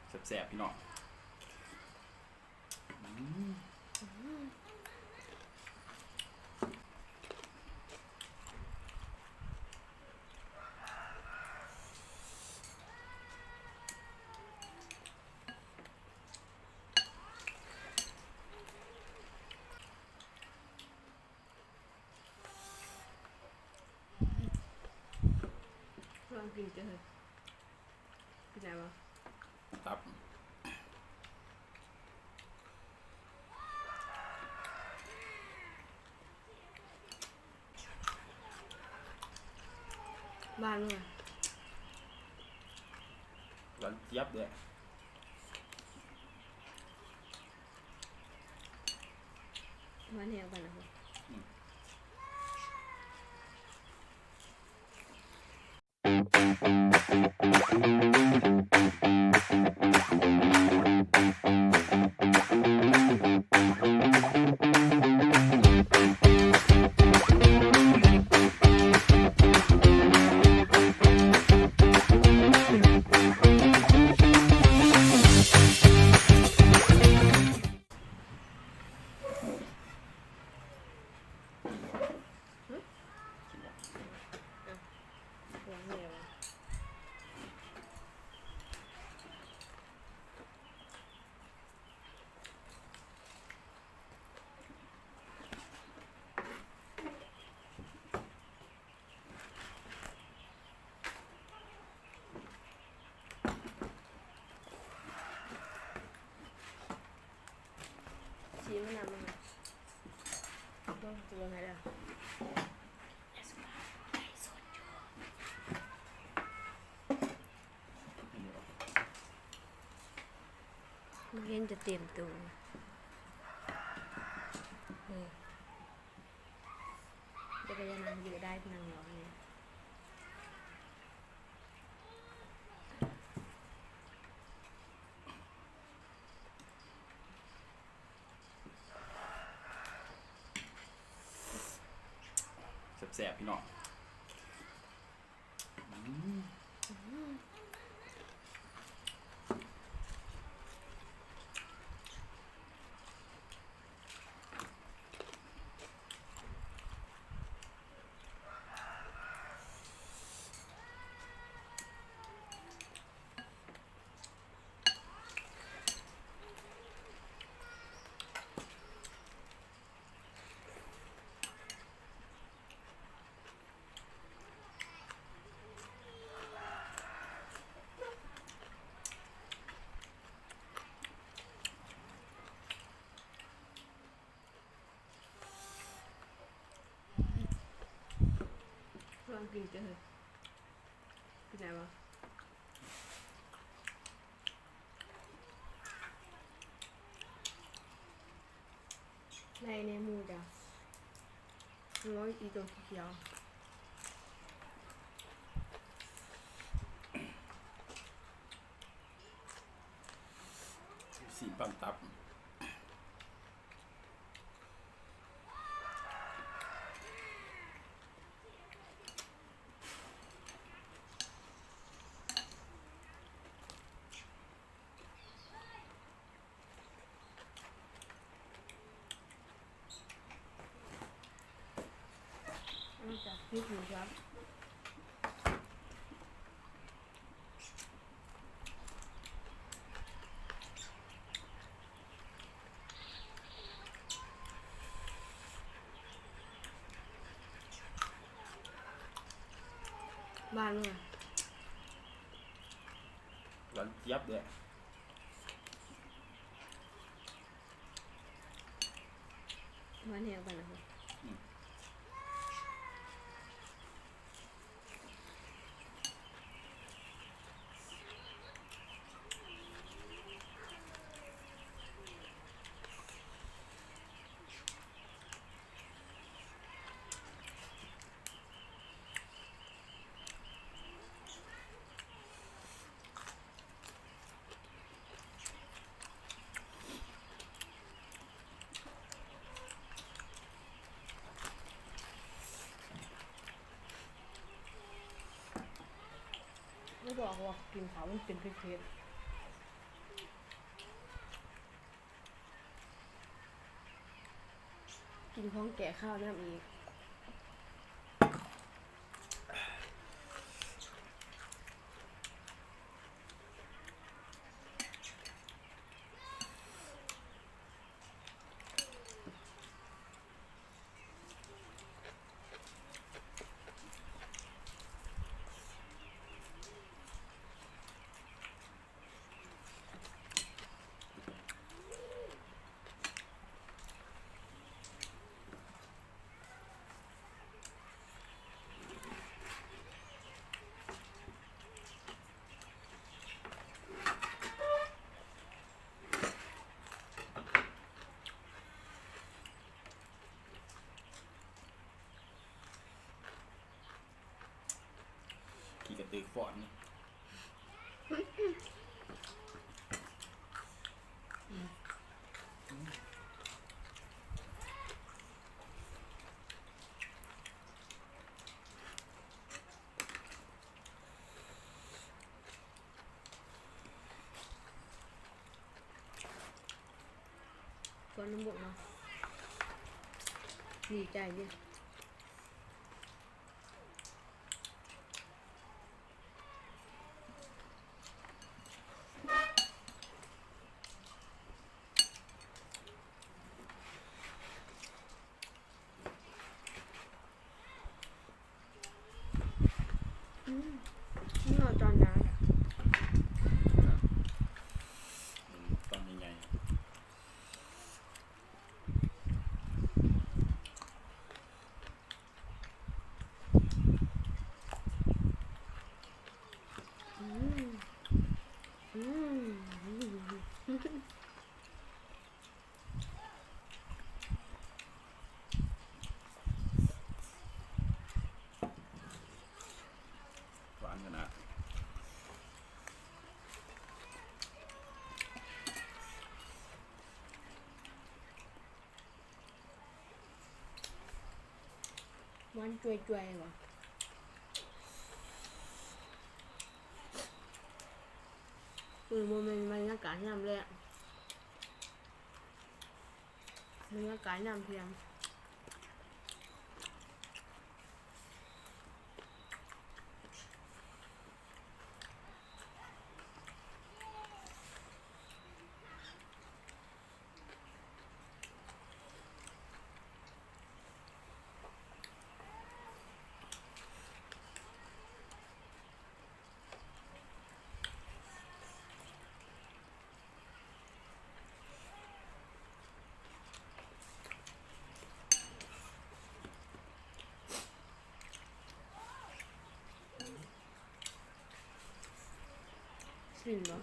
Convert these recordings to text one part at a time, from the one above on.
แซ่บๆพี่น้องลองกินเจอกินอะไรวะตับบ้านมึงอะหวานเจี๊ยบเลยบ้านเฮียบ้านอะไรบ้านเฮียวะชี้มันนำมันต้องตัวไหนล่ะมันเย็นจะเตรียมตัวจะไปยังนั่งอยู่ได้นั่งรอเนี่ยแซ่บๆพี่น้องลองกินเจอกินอะไรวะในมูจ้ะร้อยอีตัวเขียวสีปั้นตับจ้ะนี่คือครับบ้านมึงอะหวานเจี๊ยบเลยบ้านเฮียบ้านอะไรไม่บอกว่ากินเขามันเป็นเผ็ด กินของแก่ข้าวน้ำอีกขี่กระตือฟอนนี่ก้อนน้ำบกเนาะดีใจดินี่เราจอนน้ำอะ ตอนใหญ่หวานขนาดมันจ่วยๆว่ะโมเมนต์บรรยากาศน้ำเลยอะบรรยากาศน้ำเพียงสินเหรอ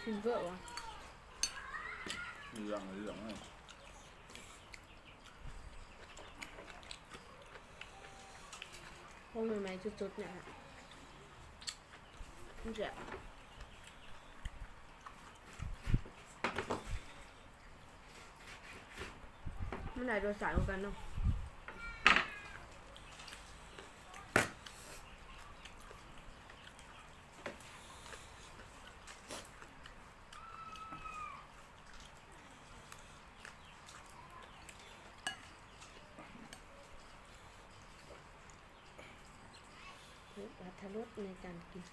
สินเบอร์วะ เรื่องเลย พวกใหม่ๆจุดๆเนี่ยฮะมันจะมันได้รสชาติเหมือนกันเนาะอรรถรสในการกิน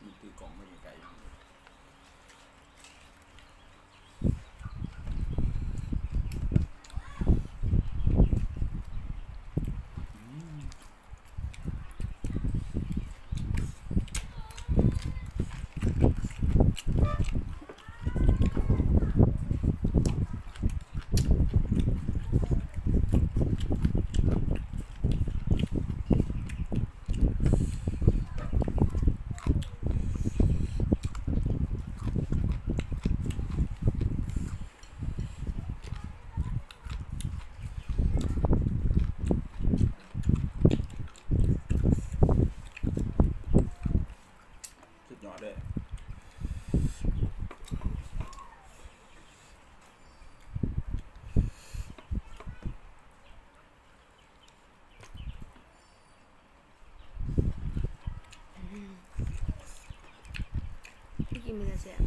มีตือกล่องไม่ไกล กินมันจะแซ่บ